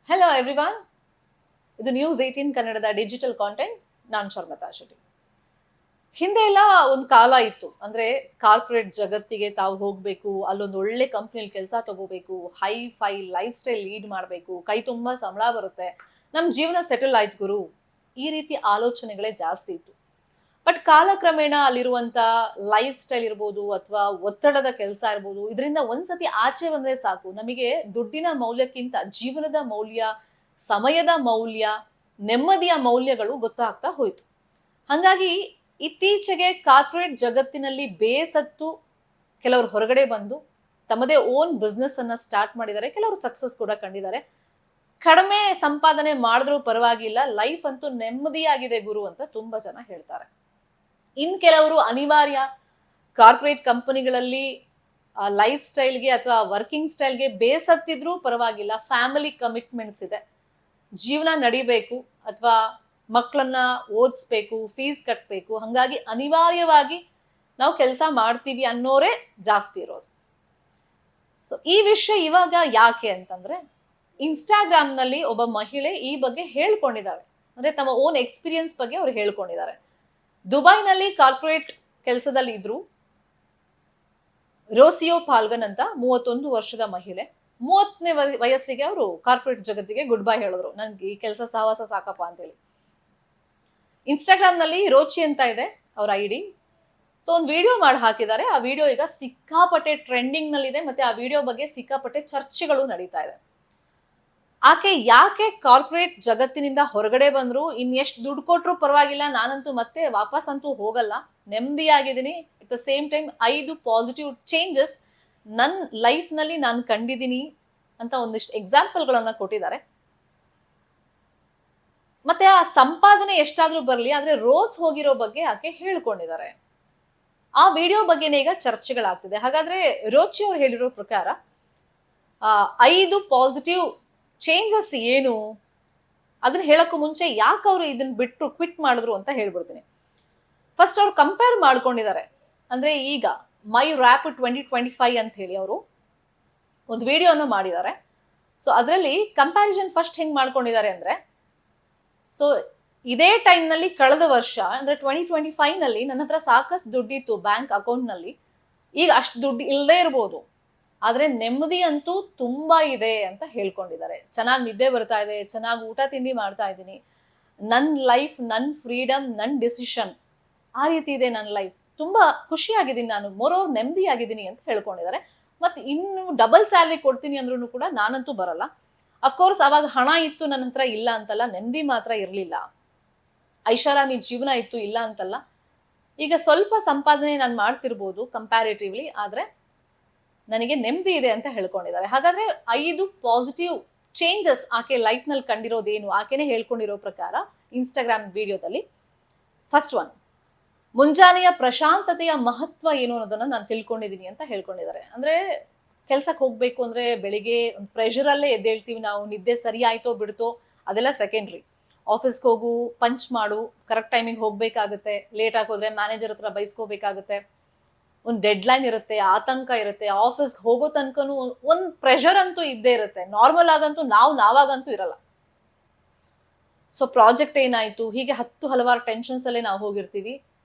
Hello everyone, ಇದು news 18 ಕನ್ನಡದ digital content. ನಾನು ಶರ್ಮತಾ ಶೆಟ್ಟಿ. ಹಿಂದೆ ಎಲ್ಲ ಒಂದು ಕಾಲ ಇತ್ತು, ಅಂದ್ರೆ ಕಾರ್ಪೊರೇಟ್ ಜಗತ್ತಿಗೆ ತಾವು ಹೋಗ್ಬೇಕು, ಅಲ್ಲೊಂದು ಒಳ್ಳೆ ಕಂಪ್ನಿಲಿ ಕೆಲಸ ತಗೋಬೇಕು, hi fi lifestyle lead ಮಾಡಬೇಕು, ಕೈ ತುಂಬಾ ಸಂಬಳ ಬರುತ್ತೆ, ನಮ್ ಜೀವನ ಸೆಟಲ್ ಆಯ್ತು ಗುರು, ಈ ರೀತಿ ಆಲೋಚನೆಗಳೇ ಜಾಸ್ತಿ ಇತ್ತು. ಬಟ್ ಕಾಲಕ್ರಮೇಣ ಅಲ್ಲಿರುವಂತ ಲೈಫ್ ಸ್ಟೈಲ್ ಇರ್ಬೋದು ಅಥವಾ ಒತ್ತಡದ ಕೆಲಸ ಇರ್ಬೋದು, ಇದರಿಂದ ಒಂದ್ಸತಿ ಆಚೆ ಬಂದ್ರೆ ಸಾಕು, ನಮಗೆ ದುಡ್ಡಿನ ಮೌಲ್ಯಕ್ಕಿಂತ ಜೀವನದ ಮೌಲ್ಯ, ಸಮಯದ ಮೌಲ್ಯ, ನೆಮ್ಮದಿಯ ಮೌಲ್ಯಗಳು ಗೊತ್ತಾಗ್ತಾ ಹೋಯ್ತು. ಹಂಗಾಗಿ ಇತ್ತೀಚೆಗೆ ಕಾರ್ಪೊರೇಟ್ ಜಗತ್ತಿನಲ್ಲಿ ಬೇಸತ್ತು ಕೆಲವರು ಹೊರಗಡೆ ಬಂದು ತಮ್ಮದೇ ಓನ್ ಬಿಸ್ನೆಸ್ ಅನ್ನ ಸ್ಟಾರ್ಟ್ ಮಾಡಿದ್ದಾರೆ. ಕೆಲವರು ಸಕ್ಸಸ್ ಕೂಡ ಕಂಡಿದ್ದಾರೆ. ಕಡಿಮೆ ಸಂಪಾದನೆ ಮಾಡಿದ್ರೂ ಪರವಾಗಿಲ್ಲ, ಲೈಫ್ ಅಂತೂ ನೆಮ್ಮದಿಯಾಗಿದೆ ಗುರು ಅಂತ ತುಂಬಾ ಜನ ಹೇಳ್ತಾರೆ. ಇನ್ ಕೆಲವರು ಅನಿವಾರ್ಯ ಕಾರ್ಪೊರೇಟ್ ಕಂಪನಿಗಳಲ್ಲಿ ಲೈಫ್ ಸ್ಟೈಲ್ಗೆ ಅಥವಾ ವರ್ಕಿಂಗ್ ಸ್ಟೈಲ್ಗೆ ಬೇಸತ್ತಿದ್ರೂ ಪರವಾಗಿಲ್ಲ, ಫ್ಯಾಮಿಲಿ ಕಮಿಟ್ಮೆಂಟ್ಸ್ ಇದೆ, ಜೀವನ ನಡಿಬೇಕು ಅಥವಾ ಮಕ್ಕಳನ್ನ ಓದಿಸ್ಬೇಕು, ಫೀಸ್ ಕಟ್ಟಬೇಕು, ಹಂಗಾಗಿ ಅನಿವಾರ್ಯವಾಗಿ ನಾವು ಕೆಲಸ ಮಾಡ್ತೀವಿ ಅನ್ನೋರೇ ಜಾಸ್ತಿ ಇರೋದು. ಸೊ ಈ ವಿಷಯ ಇವಾಗ ಯಾಕೆ ಅಂತಂದ್ರೆ, ಇನ್ಸ್ಟಾಗ್ರಾಮ್ನಲ್ಲಿ ಒಬ್ಬ ಮಹಿಳೆ ಈ ಬಗ್ಗೆ ಹೇಳ್ಕೊಂಡಿದ್ದಾರೆ. ಅಂದ್ರೆ ತಮ್ಮ ಓನ್ ಎಕ್ಸ್ಪೀರಿಯನ್ಸ್ ಬಗ್ಗೆ ಅವ್ರು ಹೇಳ್ಕೊಂಡಿದ್ದಾರೆ. ದುಬೈನಲ್ಲಿ ಕಾರ್ಪೊರೇಟ್ ಕೆಲಸದಲ್ಲಿ ಇದ್ರು ರೋಸಿಯೋ ಪಾಲ್ಗನ್ ಅಂತ 31 ವರ್ಷದ ಮಹಿಳೆ. 30ನೇ ವಯಸ್ಸಿಗೆ ಅವರು ಕಾರ್ಪೊರೇಟ್ ಜಗತ್ತಿಗೆ ಗುಡ್ ಬೈ ಹೇಳಿದ್ರು, ನನ್ಗೆ ಈ ಕೆಲಸ ಸಹವಾಸ ಸಾಕಪ್ಪ ಅಂತೇಳಿ. ಇನ್ಸ್ಟಾಗ್ರಾಮ್ ನಲ್ಲಿ ರೋಚಿ ಅಂತ ಇದೆ ಅವ್ರ ಐಡಿ. ಸೊ ಒಂದು ವಿಡಿಯೋ ಮಾಡಿ ಹಾಕಿದ್ದಾರೆ. ಆ ವಿಡಿಯೋ ಈಗ ಸಿಕ್ಕಾಪಟ್ಟೆ ಟ್ರೆಂಡಿಂಗ್ ನಲ್ಲಿ ಇದೆ, ಮತ್ತೆ ಆ ವಿಡಿಯೋ ಬಗ್ಗೆ ಸಿಕ್ಕಾಪಟ್ಟೆ ಚರ್ಚೆಗಳು ನಡೀತಾ ಇದೆ. ಆಕೆ ಯಾಕೆ ಕಾರ್ಪೊರೇಟ್ ಜಗತ್ತಿನಿಂದ ಹೊರಗಡೆ ಬಂದ್ರು, ಎಷ್ಟು ದುಡ್ಡು ಕೊಟ್ರು ಪರವಾಗಿಲ್ಲ, ನಾನಂತೂ ಮತ್ತೆ ವಾಪಸ್ ಅಂತೂ ಹೋಗಲ್ಲ, ನೆಮ್ಮದಿಯಾಗಿದ್ದೀನಿ, at the same time 5 positive changes ನನ್ನ ಲೈಫ್ ನಲ್ಲಿ ನಾನು ಕಂಡಿದ್ದೀನಿ ಅಂತ ಒಂದಿಷ್ಟು ಎಕ್ಸಾಂಪಲ್ಗಳನ್ನ ಕೊಟ್ಟಿದ್ದಾರೆ. ಮತ್ತೆ ಆ ಸಂಪಾದನೆ ಎಷ್ಟಾದ್ರೂ ಬರ್ಲಿ, ಆದ್ರೆ ರೋಸ್ ಹೋಗಿರೋ ಬಗ್ಗೆ ಆಕೆ ಹೇಳ್ಕೊಂಡಿದ್ದಾರೆ. ಆ ವಿಡಿಯೋ ಬಗ್ಗೆನೇ ಈಗ ಚರ್ಚೆಗಳಾಗ್ತಿದೆ. ಹಾಗಾದ್ರೆ ರೋಚಿ ಅವ್ರು ಹೇಳಿರೋ ಪ್ರಕಾರ 5 ಪಾಸಿಟಿವ್ ಚೇಂಜಸ್ ಏನು, ಅದನ್ನ ಹೇಳಕ್ಕೂ ಮುಂಚೆ ಯಾಕೆ ಅವರು ಇದನ್ನ ಬಿಟ್ಟು ಕ್ವಿಟ್ ಮಾಡಿದ್ರು ಅಂತ ಹೇಳ್ಬಿಡ್ತೀನಿ. ಫಸ್ಟ್ ಅವ್ರು ಕಂಪೇರ್ ಮಾಡ್ಕೊಂಡಿದ್ದಾರೆ. ಅಂದ್ರೆ ಈಗ ಮೈ ರ್ಯಾಪ್ 2025 ಅಂತ ಹೇಳಿ ಅವರು ಒಂದು ವಿಡಿಯೋನ ಮಾಡಿದ್ದಾರೆ. ಸೊ ಅದರಲ್ಲಿ ಕಂಪ್ಯಾರಿಸನ್ ಫಸ್ಟ್ ಹೆಂಗ್ ಮಾಡ್ಕೊಂಡಿದ್ದಾರೆ ಅಂದ್ರೆ, ಸೊ ಇದೇ ಟೈಮ್ ನಲ್ಲಿ ಕಳೆದ ವರ್ಷ ಅಂದ್ರೆ 2025 ನಲ್ಲಿ ನನ್ನ ಹತ್ರ ಸಾಕಷ್ಟು ದುಡ್ಡಿತ್ತು ಬ್ಯಾಂಕ್ ಅಕೌಂಟ್ ನಲ್ಲಿ, ಈಗ ಅಷ್ಟು ದುಡ್ಡು ಇಲ್ಲದೆ ಇರ್ಬೋದು, ಆದ್ರೆ ನೆಮ್ಮದಿ ಅಂತೂ ತುಂಬಾ ಇದೆ ಅಂತ ಹೇಳ್ಕೊಂಡಿದ್ದಾರೆ. ಚೆನ್ನಾಗಿ ನಿದ್ದೆ ಬರ್ತಾ ಇದೆ, ಚೆನ್ನಾಗಿ ಊಟ ತಿಂಡಿ ಮಾಡ್ತಾ ಇದ್ದೀನಿ, ನನ್ನ ಲೈಫ್, ನನ್ನ ಫ್ರೀಡಮ್, ನನ್ನ ಡಿಸಿಷನ್, ಆ ರೀತಿ ಇದೆ ನನ್ನ ಲೈಫ್, ತುಂಬಾ ಖುಷಿಯಾಗಿದ್ದೀನಿ ನಾನು, ಮೋರೋವರ್ ನೆಮ್ಮದಿಯಾಗಿದ್ದೀನಿ ಅಂತ ಹೇಳ್ಕೊಂಡಿದ್ದಾರೆ. ಮತ್ತೆ ಇನ್ನು ಡಬಲ್ ಸ್ಯಾಲ್ರಿ ಕೊಡ್ತೀನಿ ಅಂದ್ರೂ ಕೂಡ ನಾನಂತೂ ಬರಲ್ಲ. ಅಫ್ಕೋರ್ಸ್ ಅವಾಗ ಹಣ ಇತ್ತು ನನ್ನ ಹತ್ರ, ಇಲ್ಲ ಅಂತಲ್ಲ, ನೆಮ್ಮದಿ ಮಾತ್ರ ಇರಲಿಲ್ಲ, ಐಷಾರಾಮಿ ಜೀವನ ಇತ್ತು, ಇಲ್ಲ ಅಂತಲ್ಲ. ಈಗ ಸ್ವಲ್ಪ ಸಂಪಾದನೆ ನಾನು ಮಾಡ್ತಿರ್ಬೋದು ಕಂಪ್ಯಾರಿಟಿವ್ಲಿ, ಆದ್ರೆ ನನಗೆ ನೆಮ್ಮದಿ ಇದೆ ಅಂತ ಹೇಳ್ಕೊಂಡಿದ್ದಾರೆ. ಹಾಗಾದ್ರೆ 5 ಪಾಸಿಟಿವ್ ಚೇಂಜಸ್ ಆಕೆ ಲೈಫ್ ನಲ್ಲಿ ಕಂಡಿರೋದೇನು, ಆಕೆನೆ ಹೇಳ್ಕೊಂಡಿರೋ ಪ್ರಕಾರ ಇನ್ಸ್ಟಾಗ್ರಾಮ್ ವಿಡಿಯೋದಲ್ಲಿ. ಫಸ್ಟ್ ಒನ್, ಮುಂಜಾನೆಯ ಪ್ರಶಾಂತತೆಯ ಮಹತ್ವ ಏನು ಅನ್ನೋದನ್ನ ನಾನು ತಿಳ್ಕೊಂಡಿದ್ದೀನಿ ಅಂತ ಹೇಳ್ಕೊಂಡಿದ್ದಾರೆ. ಅಂದ್ರೆ ಕೆಲ್ಸಕ್ಕೆ ಹೋಗ್ಬೇಕು ಅಂದ್ರೆ ಬೆಳಿಗ್ಗೆ ಪ್ರೆಷರ್ ಅಲ್ಲೇ ಎದ್ದೇಳ್ತೀವಿ ನಾವು, ನಿದ್ದೆ ಸರಿ ಆಯ್ತೋ ಬಿಡ್ತೋ ಅದೆಲ್ಲ ಸೆಕೆಂಡ್ರಿ. ಆಫೀಸ್ಗೆ ಹೋಗು, ಪಂಚ್ ಮಾಡು, ಕರೆಕ್ಟ್ ಟೈಮಿಗೆ ಹೋಗ್ಬೇಕಾಗುತ್ತೆ, ಲೇಟ್ ಆಗೋದ್ರೆ ಮ್ಯಾನೇಜರ್ ಹತ್ರ ಬೈಸ್ಕೋಬೇಕಾಗುತ್ತೆ, ಒಂದು ಡೆಡ್ ಲೈನ್ ಇರುತ್ತೆ, ಆತಂಕ ಇರುತ್ತೆ, ಆಫೀಸ್ಗೆ ಹೋಗೋ ತನಕನೂ ಒಂದು ಪ್ರೆಷರ್ ಅಂತೂ ಇದ್ದೇ ಇರುತ್ತೆ. ನಾರ್ಮಲ್ ಆಗಂತೂ ನಾವಾಗಂತೂ ಇರಲ್ಲ. ಸೊ ಪ್ರಾಜೆಕ್ಟ್ ಏನಾಯ್ತು, ಹೀಗೆ 10 ಹಲವಾರು ಟೆನ್ಷನ್ಸ್ ಅಲ್ಲೇ ನಾವು ಹೋಗಿರ್ತೀವಿ.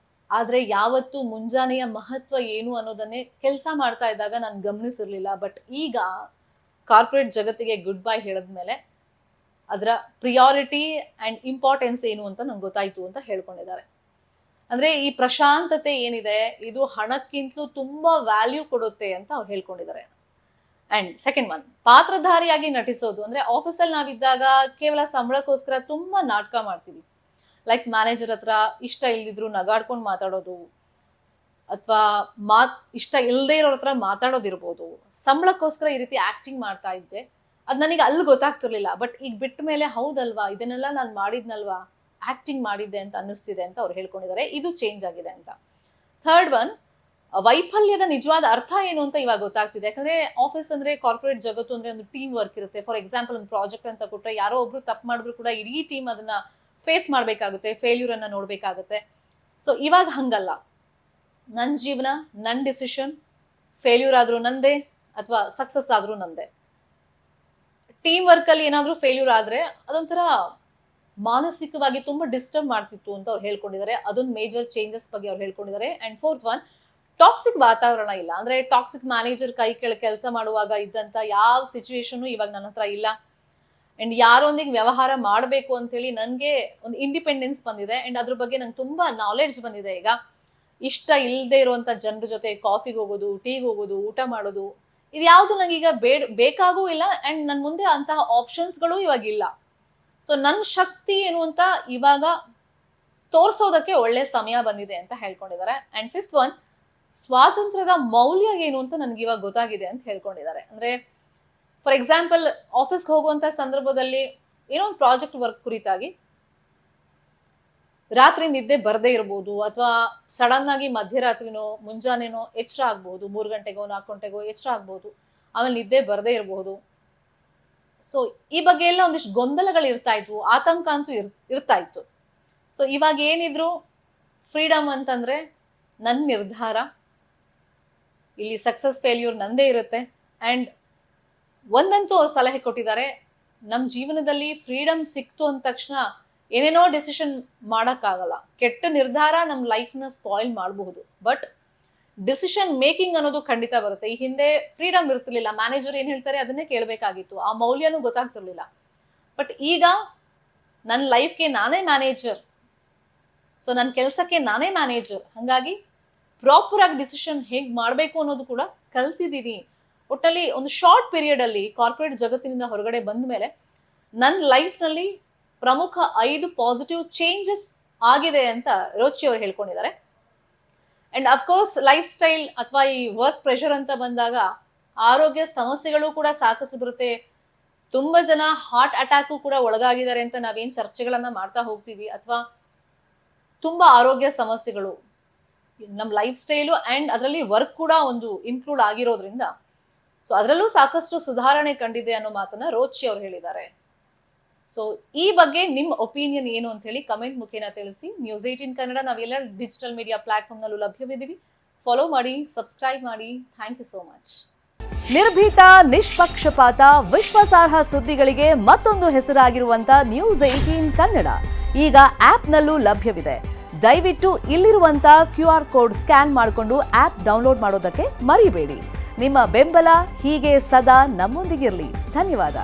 ಆದ್ರೆ ಯಾವತ್ತು ಮುಂಜಾನೆಯ ಮಹತ್ವ ಏನು ಅನ್ನೋದನ್ನೇ ಕೆಲಸ ಮಾಡ್ತಾ ಇದ್ದಾಗ ನಾನು ಗಮನಿಸಿರ್ಲಿಲ್ಲ. ಬಟ್ ಈಗ ಕಾರ್ಪೊರೇಟ್ ಜಗತ್ತಿಗೆ ಗುಡ್ ಬೈ ಹೇಳಿದ್ಮೇಲೆ ಅದರ ಪ್ರಿಯಾರಿಟಿ ಅಂಡ್ ಇಂಪಾರ್ಟೆನ್ಸ್ ಏನು ಅಂತ ನಂಗೆ ಗೊತ್ತಾಯ್ತು ಅಂತ ಹೇಳ್ಕೊಂಡಿದ್ದಾರೆ. ಅಂದ್ರೆ ಈ ಪ್ರಶಾಂತತೆ ಏನಿದೆ, ಇದು ಹಣಕ್ಕಿಂತಲೂ ತುಂಬಾ ವ್ಯಾಲ್ಯೂ ಕೊಡುತ್ತೆ ಅಂತ ಅವ್ರು ಹೇಳ್ಕೊಂಡಿದ್ದಾರೆ. ಅಂಡ್ ಸೆಕೆಂಡ್ ಒನ್, ಪಾತ್ರಧಾರಿಯಾಗಿ ನಟಿಸೋದು. ಅಂದ್ರೆ ಆಫೀಸಲ್ಲಿ ನಾವಿದ್ದಾಗ ಕೇವಲ ಸಂಬಳಕ್ಕೋಸ್ಕರ ತುಂಬಾ ನಾಟಕ ಮಾಡ್ತೀವಿ. ಲೈಕ್ ಮ್ಯಾನೇಜರ್ ಹತ್ರ ಇಷ್ಟ ಇಲ್ದಿದ್ರು ನಗಾಡ್ಕೊಂಡು ಮಾತಾಡೋದು, ಅಥವಾ ಇಷ್ಟ ಇಲ್ಲದೆ ಇರೋರ ಹತ್ರ ಮಾತಾಡೋದಿರ್ಬೋದು. ಸಂಬಳಕ್ಕೋಸ್ಕರ ಈ ರೀತಿ ಆಕ್ಟಿಂಗ್ ಮಾಡ್ತಾ ಇದ್ದೆ, ಅದು ನನಗೆ ಅಲ್ಲಿ ಗೊತ್ತಾಗ್ತಿರ್ಲಿಲ್ಲ. ಬಟ್ ಈಗ ಬಿಟ್ಟ ಮೇಲೆ ಹೌದಲ್ವಾ, ಇದನ್ನೆಲ್ಲ ನಾನು ಮಾಡಿದ್ನಲ್ವಾ, ಆಕ್ಟಿಂಗ್ ಮಾಡಿದ್ದೆ ಅಂತ ಅನ್ನಿಸ್ತಿದೆ ಅಂತ ಅವ್ರು ಹೇಳ್ಕೊಂಡಿದ್ದಾರೆ. ಇದು ಚೇಂಜ್ ಆಗಿದೆ ಅಂತ. ಥರ್ಡ್ ಒನ್, ವೈಫಲ್ಯದ ನಿಜವಾದ ಅರ್ಥ ಏನು ಅಂತ ಇವಾಗ ಗೊತ್ತಾಗ್ತಿದೆ. ಯಾಕಂದ್ರೆ ಆಫೀಸ್ ಅಂದ್ರೆ, ಕಾರ್ಪೊರೇಟ್ ಜಗತ್ತು ಅಂದ್ರೆ ಒಂದು ಟೀಮ್ ವರ್ಕ್ ಇರುತ್ತೆ. ಫಾರ್ ಎಕ್ಸಾಂಪಲ್ ಒಂದು ಪ್ರಾಜೆಕ್ಟ್ ಅಂತ ಕೊಟ್ರೆ ಯಾರೋ ಒಬ್ರು ತಪ್ಪು ಮಾಡಿದ್ರು ಕೂಡ ಇಡೀ ಟೀಮ್ ಅದನ್ನ ಫೇಸ್ ಮಾಡ್ಬೇಕಾಗುತ್ತೆ, ಫೇಲ್ಯೂರ್ ಅನ್ನ ನೋಡ್ಬೇಕಾಗುತ್ತೆ. ಸೊ ಇವಾಗ ಹಂಗಲ್ಲ, ನನ್ನ ಜೀವನ, ನನ್ನ ಡಿಸಿಷನ್, ಫೇಲ್ಯೂರ್ ಆದ್ರೂ ನಂದೇ ಅಥವಾ ಸಕ್ಸಸ್ ಆದ್ರೂ ನಂದೇ. ಟೀಮ್ ವರ್ಕ್ ಅಲ್ಲಿ ಏನಾದ್ರೂ ಫೇಲ್ಯೂರ್ ಆದ್ರೆ ಅದೊಂಥರ ಮಾನಸಿಕವಾಗಿ ತುಂಬಾ ಡಿಸ್ಟರ್ಬ್ ಮಾಡ್ತಿತ್ತು ಅಂತ ಅವ್ರು ಹೇಳ್ಕೊಂಡಿದ್ದಾರೆ. ಅದೊಂದು ಮೇಜರ್ ಚೇಂಜಸ್ ಬಗ್ಗೆ ಅವ್ರು ಹೇಳ್ಕೊಂಡಿದ್ದಾರೆ. ಅಂಡ್ ಫೋರ್ತ್ ಒನ್, ಟಾಕ್ಸಿಕ್ ವಾತಾವರಣ ಇಲ್ಲ. ಅಂದ್ರೆ ಟಾಕ್ಸಿಕ್ ಮ್ಯಾನೇಜರ್ ಕೈ ಕೆಳಗೆ ಕೆಲಸ ಮಾಡುವಾಗ ಇದ್ದಂತ ಯಾವ ಸಿಚುವೇಶನ್ ಇವಾಗ ನನ್ನ ಹತ್ರ ಇಲ್ಲ. ಅಂಡ್ ಯಾರೊಂದಿಗೆ ವ್ಯವಹಾರ ಮಾಡಬೇಕು ಅಂತ ಹೇಳಿ ನನ್ಗೆ ಒಂದು ಇಂಡಿಪೆಂಡೆನ್ಸ್ ಬಂದಿದೆ. ಅಂಡ್ ಅದ್ರ ಬಗ್ಗೆ ನಂಗೆ ತುಂಬಾ ನಾಲೆಡ್ಜ್ ಬಂದಿದೆ. ಈಗ ಇಷ್ಟ ಇಲ್ಲದೆ ಇರುವಂತ ಜನರ ಜೊತೆ ಕಾಫಿಗೆ ಹೋಗೋದು, ಟೀಗೆ ಹೋಗೋದು, ಊಟ ಮಾಡೋದು, ಇದು ಯಾವ್ದು ನಂಗೀಗ ಬೇಕಾಗೂ ಇಲ್ಲ. ಅಂಡ್ ನನ್ ಮುಂದೆ ಅಂತಹ ಆಪ್ಷನ್ಸ್ಗಳು ಇವಾಗ ಇಲ್ಲ. ಸೊ ನನ್ನ ಶಕ್ತಿ ಏನು ಅಂತ ಇವಾಗ ತೋರ್ಸೋದಕ್ಕೆ ಒಳ್ಳೆ ಸಮಯ ಬಂದಿದೆ ಅಂತ ಹೇಳ್ಕೊಂಡಿದ್ದಾರೆ. ಅಂಡ್ ಫಿಫ್ತ್ ಒನ್, ಸ್ವಾತಂತ್ರ್ಯದ ಮೌಲ್ಯ ಏನು ಅಂತ ನನ್ಗೆ ಇವಾಗ ಗೊತ್ತಾಗಿದೆ ಅಂತ ಹೇಳ್ಕೊಂಡಿದ್ದಾರೆ. ಅಂದ್ರೆ ಫಾರ್ ಎಕ್ಸಾಂಪಲ್, ಆಫೀಸ್ಗೆ ಹೋಗುವಂತ ಸಂದರ್ಭದಲ್ಲಿ ಏನೋ ಒಂದು ಪ್ರಾಜೆಕ್ಟ್ ವರ್ಕ್ ಕುರಿತಾಗಿ ರಾತ್ರಿ ನಿದ್ದೆ ಬರದೇ ಇರಬಹುದು, ಅಥವಾ ಸಡನ್ ಆಗಿ ಮಧ್ಯರಾತ್ರಿನೋ ಮುಂಜಾನೆನೋ ಎಚ್ಚರ ಆಗ್ಬಹುದು, 3 ಗಂಟೆಗೋ 4 ಗಂಟೆಗೋ ಎಚ್ಚರ ಆಗ್ಬಹುದು, ಆಮೇಲೆ ನಿದ್ದೆ ಬರದೇ ಇರಬಹುದು. ಸೊ ಈ ಬಗ್ಗೆ ಎಲ್ಲ ಒಂದಿಷ್ಟು ಗೊಂದಲಗಳು ಇರ್ತಾ ಇದ್ವು, ಆತಂಕ ಅಂತೂ ಇರ್ತಾ ಇತ್ತು. ಸೊ ಇವಾಗ ಏನಿದ್ರು ಫ್ರೀಡಮ್ ಅಂತಂದ್ರೆ ನನ್ನ ನಿರ್ಧಾರ, ಇಲ್ಲಿ ಸಕ್ಸಸ್ ಫೇಲ್ಯೂರ್ ನಂದೇ ಇರುತ್ತೆ. ಅಂಡ್ ಒಂದಂತೂ ಅವ್ರು ಸಲಹೆ ಕೊಟ್ಟಿದ್ದಾರೆ, ನಮ್ಮ ಜೀವನದಲ್ಲಿ ಫ್ರೀಡಮ್ ಸಿಕ್ತು ಅಂದ ತಕ್ಷಣ ಏನೇನೋ ಡಿಸಿಷನ್ ಮಾಡಕ್ಕಾಗಲ್ಲ. ಕೆಟ್ಟ ನಿರ್ಧಾರ ನಮ್ಮ ಲೈಫ್ನ ಸ್ಪಾಯಿಲ್ ಮಾಡಬಹುದು, ಬಟ್ ಡಿಸಿಷನ್ ಮೇಕಿಂಗ್ ಅನ್ನೋದು ಖಂಡಿತ ಬರುತ್ತೆ. ಈ ಹಿಂದೆ ಫ್ರೀಡಮ್ ಇರ್ತಿರ್ಲಿಲ್ಲ, ಮ್ಯಾನೇಜರ್ ಏನ್ ಹೇಳ್ತಾರೆ ಅದನ್ನೇ ಕೇಳಬೇಕಾಗಿತ್ತು, ಆ ಮೌಲ್ಯನೂ ಗೊತ್ತಾಗ್ತಿರ್ಲಿಲ್ಲ. ಬಟ್ ಈಗ ನನ್ನ ಲೈಫ್ಗೆ ನಾನೇ ಮ್ಯಾನೇಜರ್, ಸೊ ನನ್ನ ಕೆಲಸಕ್ಕೆ ನಾನೇ ಮ್ಯಾನೇಜರ್. ಹಾಗಾಗಿ ಪ್ರಾಪರ್ ಆಗಿ ಡಿಸಿಷನ್ ಹೇಗ್ ಮಾಡಬೇಕು ಅನ್ನೋದು ಕೂಡ ಕಲ್ತಿದ್ದೀನಿ. ಒಟ್ಟಲ್ಲಿ ಒಂದು ಶಾರ್ಟ್ ಪೀರಿಯಡ್ ಅಲ್ಲಿ ಕಾರ್ಪೊರೇಟ್ ಜಗತ್ತಿನಿಂದ ಹೊರಗಡೆ ಬಂದ ಮೇಲೆ ನನ್ನ ಲೈಫ್ ನಲ್ಲಿ ಪ್ರಮುಖ 5 ಪಾಸಿಟಿವ್ ಚೇಂಜಸ್ ಆಗಿದೆ ಅಂತ ರೋಚಿ ಅವರು ಹೇಳ್ಕೊಂಡಿದ್ದಾರೆ. ಅಂಡ್ ಅಫ್ಕೋರ್ಸ್ ಲೈಫ್ ಸ್ಟೈಲ್ ಅಥವಾ ಈ ವರ್ಕ್ ಪ್ರೆಷರ್ ಅಂತ ಬಂದಾಗ ಆರೋಗ್ಯ ಸಮಸ್ಯೆಗಳು ಕೂಡ ಸಾಕಷ್ಟು ಬರುತ್ತೆ. ತುಂಬಾ ಜನ ಹಾರ್ಟ್ ಅಟ್ಯಾಕ್ ಕೂಡ ಒಳಗಾಗಿದ್ದಾರೆ ಅಂತ ನಾವೇನ್ ಚರ್ಚೆಗಳನ್ನ ಮಾಡ್ತಾ ಹೋಗ್ತೀವಿ. ಅಥವಾ ತುಂಬಾ ಆರೋಗ್ಯ ಸಮಸ್ಯೆಗಳು ನಮ್ಮ ಲೈಫ್ ಸ್ಟೈಲು ಅಂಡ್ ಅದರಲ್ಲಿ ವರ್ಕ್ ಕೂಡ ಒಂದು ಇನ್ಕ್ಲೂಡ್ ಆಗಿರೋದ್ರಿಂದ ಸೊ ಅದರಲ್ಲೂ ಸಾಕಷ್ಟು ಸುಧಾರಣೆ ಕಂಡಿದೆ ಅನ್ನೋ ಮಾತನ್ನ ರೋಚಿ ಅವರು ಹೇಳಿದ್ದಾರೆ. ಸೊ ಈ ಬಗ್ಗೆ ನಿಮ್ಮ ಒಪಿನಿಯನ್ ಏನು ಅಂತ ಹೇಳಿ ಕಮೆಂಟ್ ಮುಖೇನ ತಿಳಿಸಿ. ನ್ಯೂಸ್ 18 ಕನ್ನಡ ನಾವೆಲ್ಲ ಡಿಜಿಟಲ್ ಮೀಡಿಯಾ ಪ್ಲಾಟ್ಫಾರ್ಮ್ ನಲ್ಲೂ ಲಭ್ಯವಿದ್ದೀವಿ. ಫಾಲೋ ಮಾಡಿ, ಸಬ್ಸ್ಕ್ರೈಬ್ ಮಾಡಿ. Thank you so much. ನಿರ್ಭೀತ, ನಿಷ್ಪಕ್ಷಪಾತ, ವಿಶ್ವಾಸಾರ್ಹ ಸುದ್ದಿಗಳಿಗೆ ಮತ್ತೊಂದು ಹೆಸರಾಗಿರುವಂತ ನ್ಯೂಸ್ 18 ಕನ್ನಡ ಈಗ ಆಪ್ನಲ್ಲೂ ಲಭ್ಯವಿದೆ. ದಯವಿಟ್ಟು ಇಲ್ಲಿರುವಂತ QR ಕೋಡ್ ಸ್ಕ್ಯಾನ್ ಮಾಡಿಕೊಂಡು ಆಪ್ ಡೌನ್ಲೋಡ್ ಮಾಡೋದಕ್ಕೆ ಮರಿಬೇಡಿ. ನಿಮ್ಮ ಬೆಂಬಲ ಹೀಗೆ ಸದಾ ನಮ್ಮೊಂದಿಗಿರಲಿ. ಧನ್ಯವಾದ.